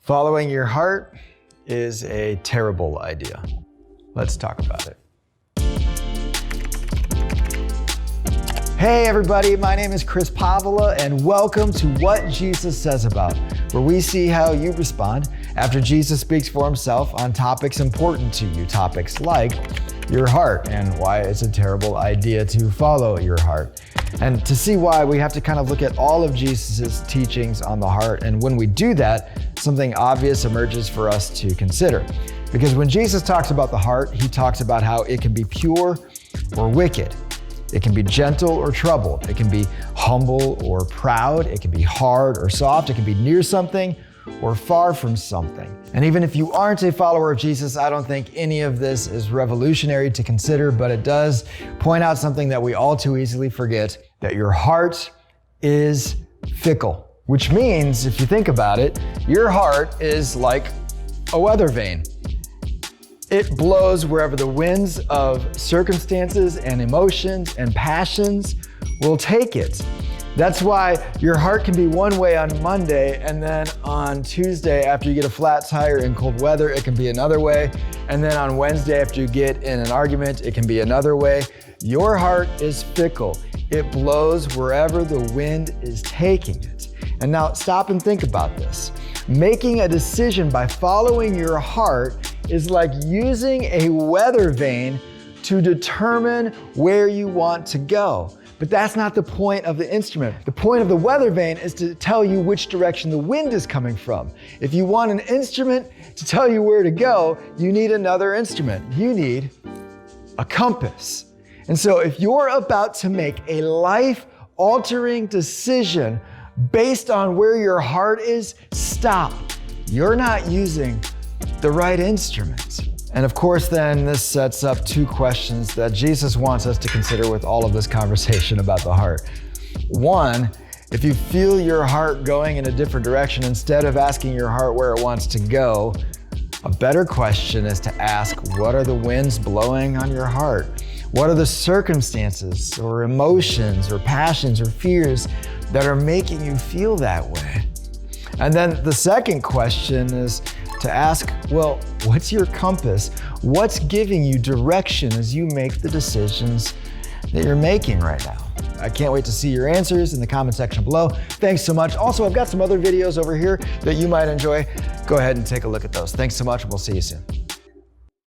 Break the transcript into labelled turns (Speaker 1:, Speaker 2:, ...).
Speaker 1: Following your heart is a terrible idea. Let's talk about it. Hey everybody, my name is Chris Pavla and welcome to What Jesus Says About, where we see how you respond after Jesus speaks for himself on topics important to you, topics like your heart and why it's a terrible idea to follow your heart. And to see why, we have to kind of look at all of Jesus's teachings on the heart. And when we do that, something obvious emerges for us to consider. Because when Jesus talks about the heart, he talks about how it can be pure or wicked. It can be gentle or troubled. It can be humble or proud. It can be hard or soft. It can be near something or far from something. And even if you aren't a follower of Jesus, I don't think any of this is revolutionary to consider, but it does point out something that we all too easily forget, that your heart is fickle. Which means, if you think about it, your heart is like a weather vane. It blows wherever the winds of circumstances and emotions and passions will take it. That's why your heart can be one way on Monday, and then on Tuesday, after you get a flat tire in cold weather, it can be another way. And then on Wednesday, after you get in an argument, it can be another way. Your heart is fickle. It blows wherever the wind is taking it. And now stop and think about this. Making a decision by following your heart is like using a weather vane to determine where you want to go. But that's not the point of the instrument. The point of the weather vane is to tell you which direction the wind is coming from. If you want an instrument to tell you where to go, you need another instrument. You need a compass. And so if you're about to make a life-altering decision based on where your heart is, stop. You're not using the right instrument. And of course, then this sets up two questions that Jesus wants us to consider with all of this conversation about the heart. One, if you feel your heart going in a different direction, instead of asking your heart where it wants to go, a better question is to ask, what are the winds blowing on your heart? What are the circumstances or emotions or passions or fears that are making you feel that way? And then the second question is to ask, well, what's your compass? What's giving you direction as you make the decisions that you're making right now? I can't wait to see your answers in the comment section below. Thanks so much. Also, I've got some other videos over here that you might enjoy. Go ahead and take a look at those. Thanks so much, and we'll see you soon.